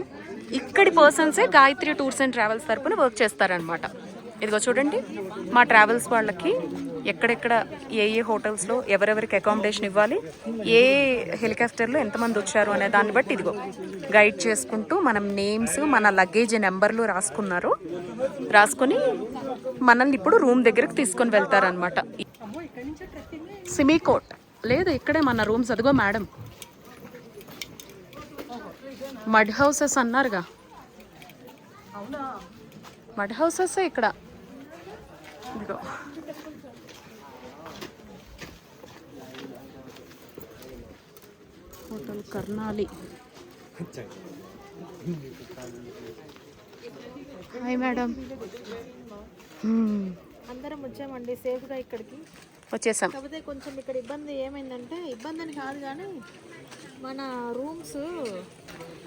ఇక్కడి పర్సన్సే గాయత్రి టూర్స్ అండ్ ట్రావెల్స్ తరపున వర్క్ చేస్తారనమాట. ఇదిగో చూడండి, మా ట్రావెల్స్ వాళ్ళకి ఎక్కడెక్కడ ఏ హోటల్స్లో ఎవరెవరికి అకామిడేషన్ ఇవ్వాలి, ఏ హెలికాప్టర్లో ఎంతమంది వచ్చారు అనే దాన్ని బట్టి ఇదిగో గైడ్ చేసుకుంటూ మనం నేమ్స్, మన లగేజ్ నెంబర్లు రాసుకున్నారు. రాసుకొని మనల్ని ఇప్పుడు రూమ్ దగ్గరకు తీసుకొని వెళ్తారనమాట. సిమీకోట్ లేదు, ఇక్కడే మన రూమ్స్. అదిగో మేడం, మడ్ హౌసెస్ అన్నారుగా, మడ్ హౌసెస్ ఇక్కడ. ఇదిగో హోటల్ కర్నాలి. Hi madam. అందరం వచ్చామండి సేఫ్గా ఇక్కడికి వచ్చేసాం. కాకపోతే కొంచెం ఇక్కడ ఇబ్బంది ఏమైందంటే, ఇబ్బంది అని కాదు కానీ మన రూమ్స్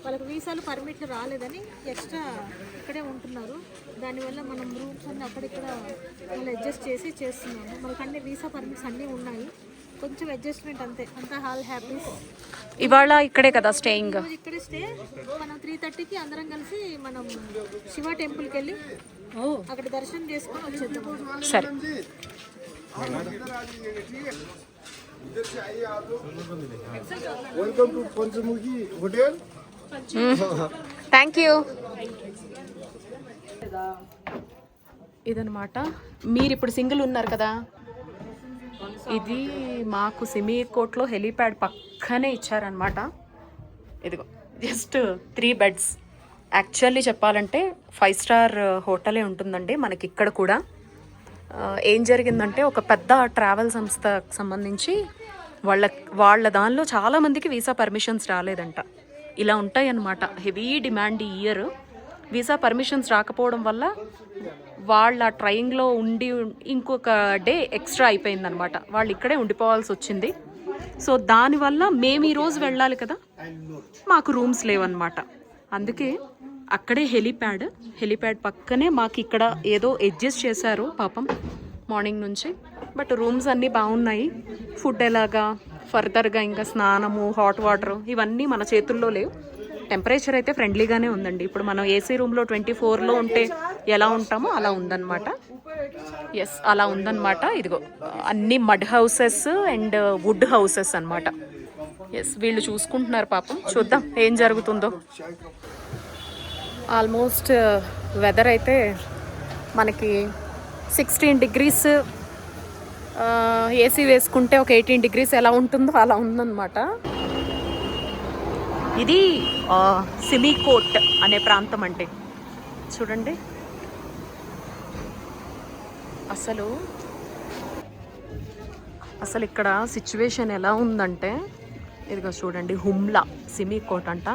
వాళ్ళకి వీసాలు పర్మిట్లు రాలేదని ఎక్స్ట్రా ఇక్కడే ఉంటున్నారు. దానివల్ల మనం రూమ్స్ అన్నీ అక్కడిక్కడ వాళ్ళు అడ్జస్ట్ చేసి చేస్తున్నాము. మనకు అన్ని వీసా పర్మిట్స్ అన్నీ ఉన్నాయి, కొంచెం అడ్జస్ట్మెంట్ అంతే. అంతా హాల్ హ్యాపీస్. ఇవాళ ఇక్కడే కదా స్టేయింగ్. ఇక్కడే స్టే. మనం 3:30కి అందరం కలిసి మనం శివ టెంపుల్కి వెళ్ళి అక్కడ దర్శనం చేసుకొని వచ్చేద్దాం. సరే. Welcome to Panchmukhi hotel. Thank you. ఇదనమాట. మీరు ఇప్పుడు సింగిల్ ఉన్నారు కదా, ఇది మాకు సిమీకోట్లో హెలీప్యాడ్ పక్కనే ఇచ్చారనమాట. ఇదిగో జస్ట్ 3 బెడ్స్. యాక్చువల్లీ చెప్పాలంటే 5 స్టార్ హోటలే ఉంటుందండి మనకి ఇక్కడ కూడా. ఏం జరిగిందంటే, ఒక పెద్ద ట్రావెల్ సంస్థకు సంబంధించి వాళ్ళ దానిలో చాలామందికి వీసా పర్మిషన్స్ రాలేదంట. ఇలా ఉంటాయి అన్నమాట. హెవీ డిమాండ్ ఈ ఇయర్. వీసా పర్మిషన్స్ రాకపోవడం వల్ల వాళ్ళ ట్రైన్లో ఉండి ఇంకొక డే ఎక్స్ట్రా అయిపోయిందనమాట. వాళ్ళు ఇక్కడే ఉండిపోవాల్సి వచ్చింది. సో దానివల్ల మేము ఈరోజు వెళ్ళాలి కదా, మాకు రూమ్స్ లేవన్నమాట. అందుకే అక్కడే హెలీప్యాడ్ పక్కనే మాకు ఇక్కడ ఏదో అడ్జస్ట్ చేశారు పాపం మార్నింగ్ నుంచి. బట్ రూమ్స్ అన్నీ బాగున్నాయి. ఫుడ్ ఎలాగా, ఫర్దర్గా ఇంకా స్నానము, హాట్ వాటర్ ఇవన్నీ మన చేతుల్లో లేవు. టెంపరేచర్ అయితే ఫ్రెండ్లీగానే ఉందండి. ఇప్పుడు మనం ఏసీ రూమ్లో 24లో ఉంటే ఎలా ఉంటామో అలా ఉందన్నమాట. ఎస్, అలా ఉందన్నమాట. ఇదిగో అన్ని mud houses and wood houses అన్నమాట. ఎస్, వీళ్ళు చూసుకుంటున్నారు పాపం. చూద్దాం ఏం జరుగుతుందో. ఆల్మోస్ట్ వెదర్ అయితే మనకి 16 degrees, ఏసీ వేసుకుంటే ఒక 18 degrees ఎలా ఉంటుందో అలా ఉందన్నమాట. ఇది సిమీకోట్ అనే ప్రాంతం అంటే చూడండి. అసలు ఇక్కడ సిచ్యువేషన్ ఎలా ఉందంటే, ఇదిగో చూడండి, హుమ్లా సిమీకోట్ అంట.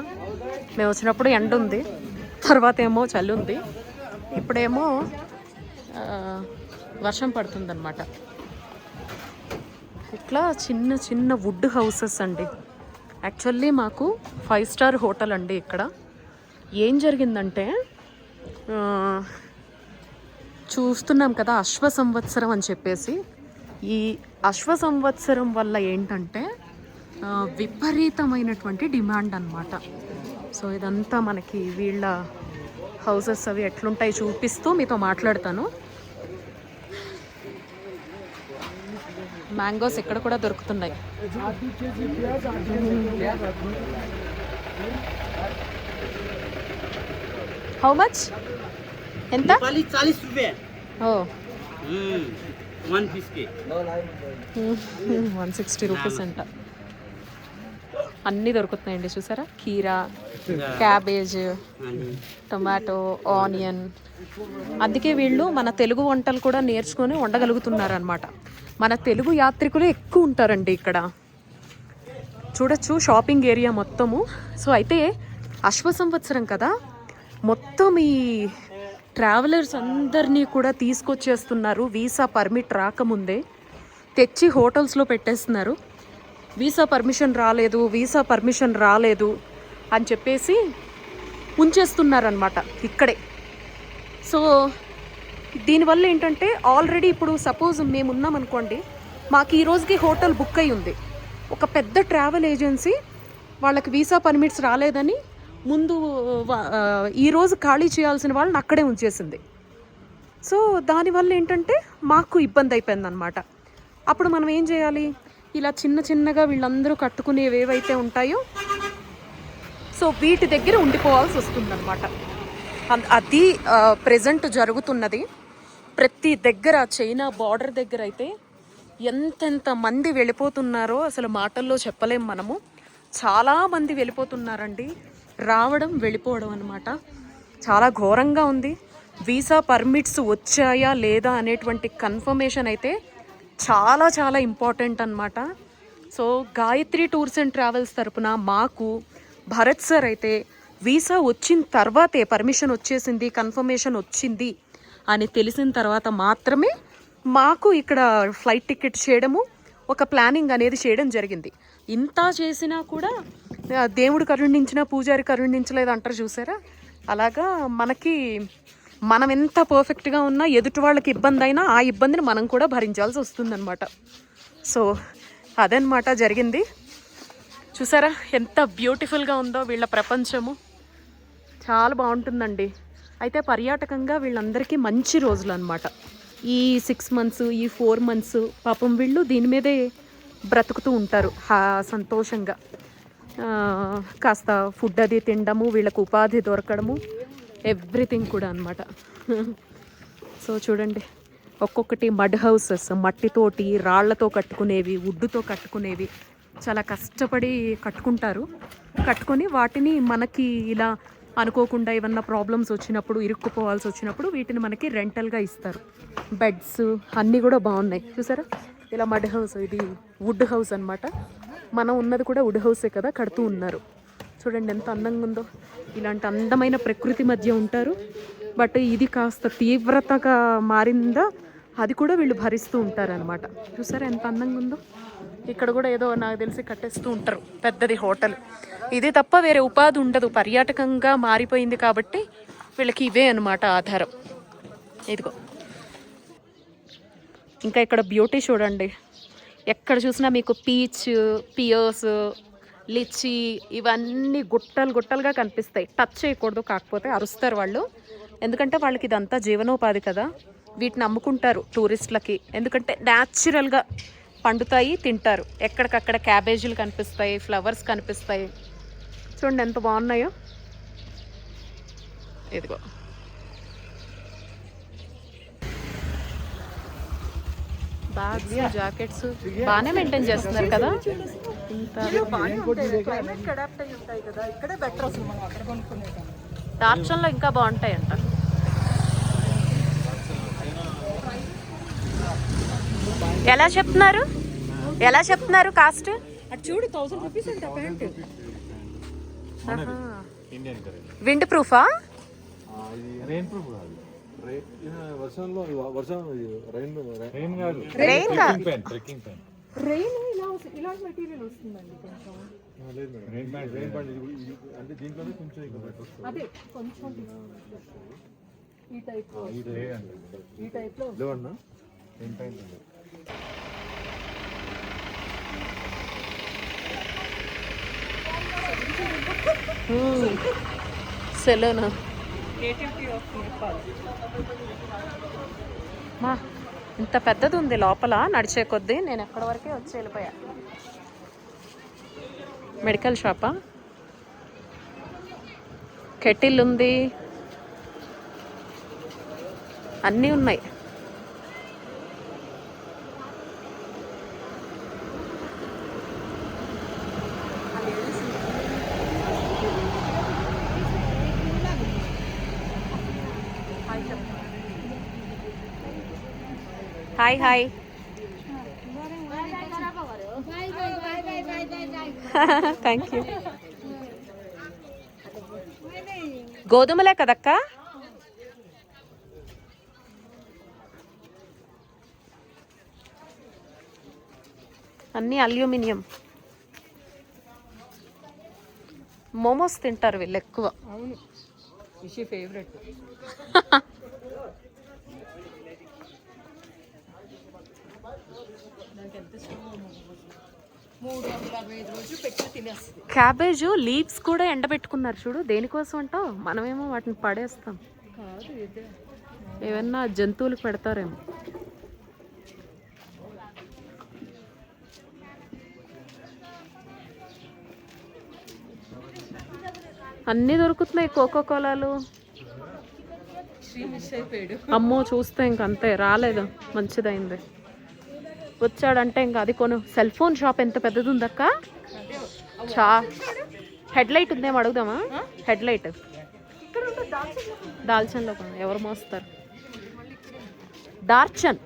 మేము వచ్చినప్పుడు ఎండ ఉంది, తర్వాత ఏమో చలి ఉంది, ఇప్పుడేమో వర్షం పడుతుందన్నమాట. ఇట్లా చిన్న చిన్న వుడ్ హౌసెస్ అండి. యాక్చువల్లీ మాకు 5 స్టార్ హోటల్ అండి ఇక్కడ. ఏం జరిగిందంటే, చూస్తున్నాం కదా అశ్వ సంవత్సరం అని చెప్పేసి. ఈ అశ్వ సంవత్సరం వల్ల ఏంటంటే విపరీతమైనటువంటి డిమాండ్ అన్నమాట. సో ఇదంతా మనకి వీళ్ళ హౌసెస్ అవి ఎట్లుంటాయి చూపిస్తూ మీతో మాట్లాడతాను. మ్యాంగోస్ ఇక్కడ కూడా దొరుకుతున్నాయి. How much? ఎంత? 40 रुपए. ఓ, 1 पीस के 160 రూపీస్ అంట. అన్నీ దొరుకుతున్నాయండి. చూసారా, కీరా, క్యాబేజ్, టొమాటో, ఆనియన్. అందుకే వీళ్ళు మన తెలుగు వంటలు కూడా నేర్చుకొని వండగలుగుతున్నారు అనమాట. మన తెలుగు యాత్రికులు ఎక్కువ ఉంటారండి ఇక్కడ. చూడొచ్చు షాపింగ్ ఏరియా మొత్తము. సో అయితే అశ్వ సంవత్సరం కదా, మొత్తం ఈ ట్రావెలర్స్ అందరినీ కూడా తీసుకొచ్చేస్తున్నారు. వీసా పర్మిట్ రాకముందే తెచ్చి హోటల్స్లో పెట్టేస్తున్నారు. వీసా పర్మిషన్ రాలేదు అని చెప్పేసి ఉంచేస్తున్నారనమాట ఇక్కడే. సో దీనివల్ల ఏంటంటే, ఆల్రెడీ ఇప్పుడు సపోజ్ మేము ఉన్నాం అనుకోండి, మాకు ఈ రోజుకి హోటల్ బుక్ అయి ఉంది. ఒక పెద్ద ట్రావెల్ ఏజెన్సీ వాళ్ళకి వీసా పర్మిట్స్ రాలేదని ముందు ఈరోజు ఖాళీ చేయాల్సిన వాళ్ళని అక్కడే ఉంచేసింది. సో దానివల్ల ఏంటంటే మాకు ఇబ్బంది అయిపోయిందనమాట. అప్పుడు మనం ఏం చేయాలి, ఇలా చిన్న చిన్నగా వీళ్ళందరూ కట్టుకునేవి ఏవైతే ఉంటాయో, సో వీటి దగ్గర ఉండిపోవాల్సి వస్తుందన్నమాట. అది ప్రెజెంట్ జరుగుతున్నది. ప్రతి దగ్గర చైనా బార్డర్ దగ్గర అయితే ఎంతెంత మంది వెళ్ళిపోతున్నారో అసలు మాటల్లో చెప్పలేం మనము. చాలామంది వెళ్ళిపోతున్నారండి, రావడం వెళ్ళిపోవడం అనమాట. చాలా ఘోరంగా ఉంది. వీసా పర్మిట్స్ వచ్చాయా లేదా అనేటువంటి కన్ఫర్మేషన్ అయితే చాలా చాలా ఇంపార్టెంట్ అనమాట. So Gayatri tours and travels తరపున మాకు భరత్ సార్ అయితే వీసా వచ్చిన తర్వాతే, పర్మిషన్ వచ్చేసింది, కన్ఫర్మేషన్ వచ్చింది అని తెలిసిన తర్వాత మాత్రమే మాకు ఇక్కడ ఫ్లైట్ టికెట్ చేయడము, ఒక ప్లానింగ్ అనేది చేయడం జరిగింది. ఇంత చేసినా కూడా దేవుడు కరుణించినా పూజారి కరుణించలేదు అంటారు చూసారా, అలాగా మనకి మనం ఎంత పర్ఫెక్ట్గా ఉన్నా ఎదుటి వాళ్ళకి ఇబ్బంది అయినా ఆ ఇబ్బందిని మనం కూడా భరించాల్సి వస్తుందన్నమాట. సో అదనమాట జరిగింది. చూసారా ఎంత బ్యూటిఫుల్గా ఉందో వీళ్ళ ప్రపంచము, చాలా బాగుంటుందండి. అయితే పర్యాటకంగా వీళ్ళందరికీ మంచి రోజులు అనమాట ఈ 6 months, ఈ 4 months. పాపం వీళ్ళు దీని మీదే బ్రతుకుతూ ఉంటారు సంతోషంగా. కాస్త ఫుడ్ అది తినడము, వీళ్ళకు ఉపాధి దొరకడము, ఎవ్రీథింగ్ కూడా అనమాట. సో చూడండి, ఒక్కొక్కటి మడ్ హౌసెస్, మట్టితోటి రాళ్లతో కట్టుకునేవి, వుడ్డుతో కట్టుకునేవి, చాలా కష్టపడి కట్టుకొని వాటిని మనకి ఇలా అనుకోకుండా ఏమన్నా ప్రాబ్లమ్స్ వచ్చినప్పుడు, ఇరుక్కుపోవాల్సి వచ్చినప్పుడు వీటిని మనకి రెంటల్గా ఇస్తారు. బెడ్స్ అన్నీ కూడా బాగున్నాయి చూసారా. ఇలా మడ్ హౌస్, ఇది వుడ్ హౌస్ అనమాట. మనం ఉన్నది కూడా వుడ్ హౌసే కదా, కడుతూ ఉన్నారు. చూడండి ఎంత అందంగా ఉందో. ఇలాంటి అందమైన ప్రకృతి మధ్య ఉంటారు. బట్ ఇది కాస్త తీవ్రతగా మారిందా అది కూడా వీళ్ళు భరిస్తూ ఉంటారనమాట. చూసారా ఎంత అందంగా ఉందో. ఇక్కడ కూడా ఏదో నాకు తెలిసి కట్టేస్తూ ఉంటారు, పెద్దది హోటల్. ఇది తప్ప వేరే ఉపాధి ఉండదు, పర్యాటకంగా మారిపోయింది కాబట్టి వీళ్ళకి ఇవే అనమాట ఆధారం. ఇదిగో ఇంకా ఇక్కడ బ్యూటీ చూడండి, ఎక్కడ చూసినా మీకు పీచ్, పియర్స్, లిచీ ఇవన్నీ గుట్టలుగా కనిపిస్తాయి. టచ్ చేయకూడదు, కాకపోతే అరుస్తారు వాళ్ళు, ఎందుకంటే వాళ్ళకి ఇదంతా జీవనోపాధి కదా. వీటిని అమ్ముకుంటారు టూరిస్టులకి, ఎందుకంటే న్యాచురల్గా పండుతాయి, తింటారు. ఎక్కడికక్కడ క్యాబేజీలు కనిపిస్తాయి, ఫ్లవర్స్ కనిపిస్తాయి. చూడండి ఎంత బాగున్నాయో. ఇదిగో బ్యాగ్స్, జాకెట్స్ బాగానే మెయింటైన్ చేస్తున్నారు కదా. టార్చన్లో ఇంకా బాగుంటాయంట. ఎలా చెప్తున్నారు కాస్ట్? చూడు 1000 రూపీస్ అంట ప్యాంట్. విండ్ ప్రూఫా? రెయిన్ ప్రూఫ్ కాదు, వర్షంలో రెయిన్ కాదు, ట్రెక్కింగ్ ప్యాంట్. రెయిన్ ఇలాంటి మెటీరియల్ వస్తుందండి కొంచెం. లేదు మేడం, రెయిన్ ప్యాంట్ అంటే దీంట్లోనే కొంచెం అదే కొంచెం ఈ టైప్ లో లేవన్నా రెయిన్ ప్యాంట్ ఉంది. సెలూన్ మా ఇంత పెద్దది ఉంది లోపల, నడిచే కొద్దీ నేను ఎక్కడి వరకే వచ్చి వెళ్ళిపోయా. మెడికల్ షాపా? కెటిల్ ఉంది, అన్నీ ఉన్నాయి. Hi hi. Thank you. గోధుమలే కదక్క? అన్నీ అల్యూమినియం. మోమోస్ తింటారు వీళ్ళు ఎక్కువ. అవును, ఇషి ఫేవరెట్. క్యాబేజ్ లీవ్స్ కూడా ఎండబెట్టుకున్నారు చూడు, దేనికోసం అంటావు? మనమేమో వాటిని పడేస్తాం, ఏమన్నా జంతువులకు పెడతారేమో. అన్నీ దొరుకుతున్నాయి, కోకో కోలాలు, అమ్మో చూస్తే ఇంక అంతే రాలేదు, మంచిదైంది. వచ్చాడంటే ఇంకా అది కొను. సెల్ ఫోన్ షాప్ ఎంత పెద్దది ఉందక్క, హెడ్ లైట్ ఉందేమో అడుగుదామా? హెడ్ లైట్ దాల్చన్లో ఎవరు మోస్తారు? దార్చన్.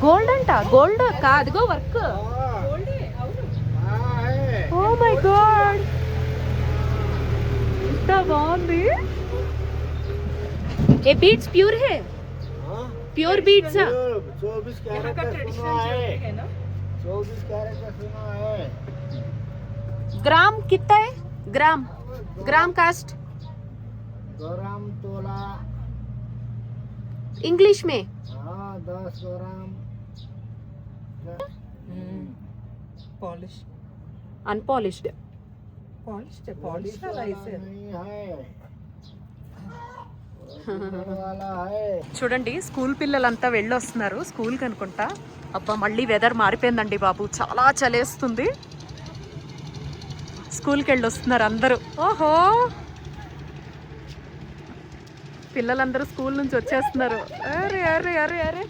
గోల్డ్ అంట, గోల్డ్ కాదుగో వర్క్. ఓ మై గాడ్, ఎంత బాగుంది. ये बीड्स प्योर है? प्योर बीड्स है? 24 कैरेट का सोना है ना? 24 कैरेट का सोना है. ग्राम कितना है? ग्राम ग्राम कास्ट ग्राम तोला. इंग्लिश में? हाँ 10 gram. Polish unpolished. Polish polish वाला इसे नहीं है. वाला है. చూడండి స్కూల్ పిల్లలంతా వెళ్ళొస్తున్నారు స్కూల్కి అనుకుంటా. అబ్బా మళ్ళీ వెదర్ మారిపోయిందండి బాబు, చాలా చలేస్తుంది. స్కూల్కి వెళ్ళి వస్తున్నారు అందరూ. ఓహో, పిల్లలందరూ స్కూల్ నుంచి వచ్చేస్తున్నారు. అరే అరే అరే అరే.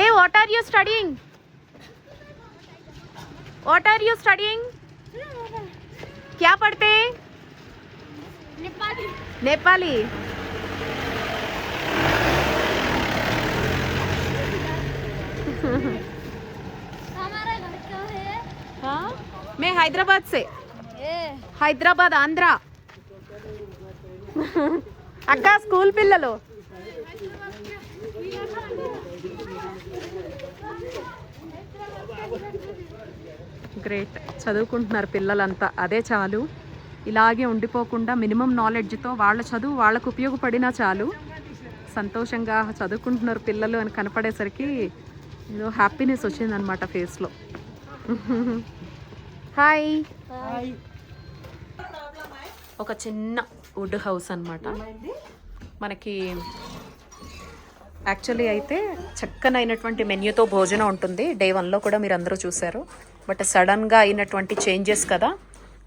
ఏ what are you studying? What are you studying? क्या पढ़ते? नेपाली. नेपाली. हमारा घर कहाँ है? हाँ, मैं हैदराबाद से. हैदराबाद आंध्रा. అక్క స్కూల్ పిల్లలు. గ్రేట్, చదువుకుంటున్నారు పిల్లలంతా, అదే చాలు. ఇలాగే ఉండిపోకుండా మినిమం నాలెడ్జ్తో వాళ్ళ చదువు వాళ్ళకు ఉపయోగపడినా చాలు. సంతోషంగా చదువుకుంటున్నారు పిల్లలు అని కనపడేసరికి ఏదో హ్యాపీనెస్ వచ్చిందనమాట ఫేస్లో. హాయ్. ఒక చిన్న వుడ్ హౌస్ అన్నమాట మనకి. యాక్చువల్లీ అయితే చక్కనైనటువంటి మెన్యూతో భోజనం ఉంటుంది. డే 1లో కూడా మీరు అందరూ చూశారు. బట్ సడన్గా అయినటువంటి చేంజెస్ కదా,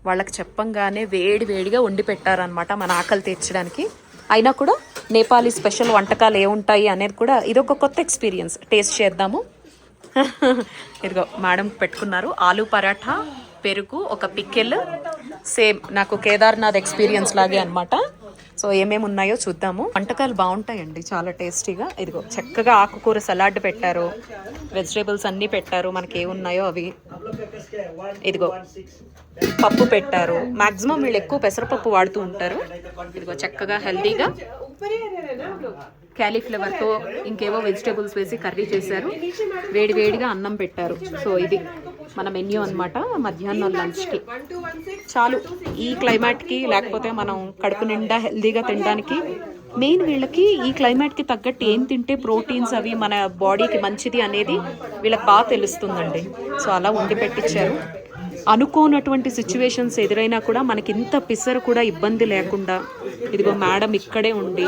వాళ్ళకి చెప్పంగానే వేడి వేడిగా వండి పెట్టారనమాట మన ఆకలి తీర్చడానికి. అయినా కూడా నేపాలీ స్పెషల్ వంటకాలు ఏముంటాయి అనేది కూడా ఇదొక కొత్త ఎక్స్పీరియన్స్. టేస్ట్ చేద్దాము. ఇదిగో మేడం పెట్టుకున్నారు ఆలూ పరాఠా, పెరుగు, ఒక పిక్కెల్. సేమ్ నాకు కేదార్నాథ్ ఎక్స్పీరియన్స్ లాగే అనమాట. సో ఏమేమి ఉన్నాయో చూద్దాము. వంటకాలు బాగుంటాయండి, చాలా టేస్టీగా. ఇదిగో చక్కగా ఆకుకూర సలాడ్ పెట్టారు, వెజిటేబుల్స్ అన్నీ పెట్టారు, మనకి ఏమున్నాయో అవి. ఇదిగో పప్పు పెట్టారు. మ్యాక్సిమం వీళ్ళు ఎక్కువ పెసరపప్పు వాడుతూ ఉంటారు. ఇదిగో చక్కగా హెల్తీగా క్యాలీఫ్లవర్తో ఇంకేవో వెజిటేబుల్స్ వేసి కర్రీ చేశారు. వేడి వేడిగా అన్నం పెట్టారు. సో ఇది మన మెన్యూ అనమాట మధ్యాహ్నం లంచ్కి. చాలు ఈ క్లైమేట్కి, లేకపోతే మనం కడుపు నిండా హెల్తీగా తినడానికి. మెయిన్ వీళ్ళకి ఈ క్లైమేట్కి తగ్గట్టు ఏం తింటే ప్రోటీన్స్ అవి మన బాడీకి మంచిది అనేది వీళ్ళకి బాగా తెలుస్తుందండి. సో అలా వండి పెట్టించారు. అనుకోనటువంటి సిచ్యువేషన్స్ ఎదురైనా కూడా మనకి ఇంత పిసరు కూడా ఇబ్బంది లేకుండా ఇదిగో మేడం ఇక్కడే ఉండి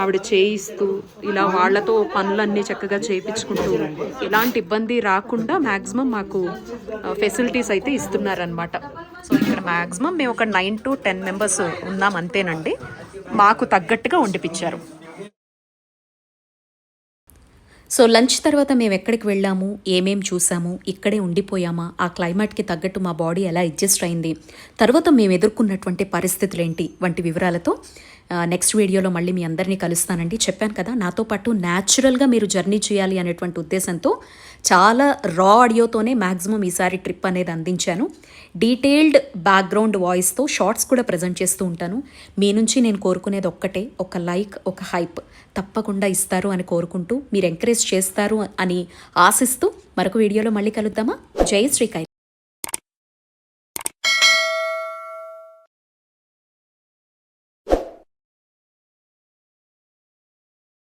ఆవిడ చేయిస్తూ ఇలా వాళ్ళతో పనులన్నీ చక్కగా చేయించుకుంటూ ఎలాంటి ఇబ్బంది రాకుండా మ్యాక్సిమం మాకు ఫెసిలిటీస్ అయితే ఇస్తున్నారనమాట. సో ఇక్కడ మ్యాక్సిమం మేము ఒక 9 to 10 మెంబర్స్ ఉన్నాం అంతేనండి. మాకు తగ్గట్టుగా వండిపించారు. సో లంచ్ తర్వాత మేము ఎక్కడికి వెళ్ళాము, ఏమేం చూసాము, ఇక్కడే ఉండిపోయామా, ఆ క్లైమేట్కి తగ్గట్టు మా బాడీ ఎలా అడ్జస్ట్ అయింది, తర్వాత మేము ఎదుర్కొన్నటువంటి పరిస్థితులు ఏంటి వంటి వివరాలతో నెక్స్ట్ వీడియోలో మళ్ళీ మీ అందరినీ కలుస్తానండి. చెప్పాను కదా, నాతో పాటు న్యాచురల్గా మీరు జర్నీ చేయాలి అనేటువంటి ఉద్దేశంతో చాలా రా ఆడియోతోనే మ్యాక్సిమం ఈసారి ట్రిప్ అనేది అందించాను. డీటెయిల్డ్ బ్యాక్గ్రౌండ్ వాయిస్తో షార్ట్స్ కూడా ప్రజెంట్ చేస్తూ ఉంటాను. మీ నుంచి నేను కోరుకునేది ఒక్కటే, ఒక లైక్, ఒక హైప్ తప్పకుండా ఇస్తారు అని కోరుకుంటూ, మీరు ఎంకరేజ్ చేస్తారు అని ఆశిస్తూ మరొక వీడియోలో మళ్ళీ కలుద్దామా. జై శ్రీకాయ్.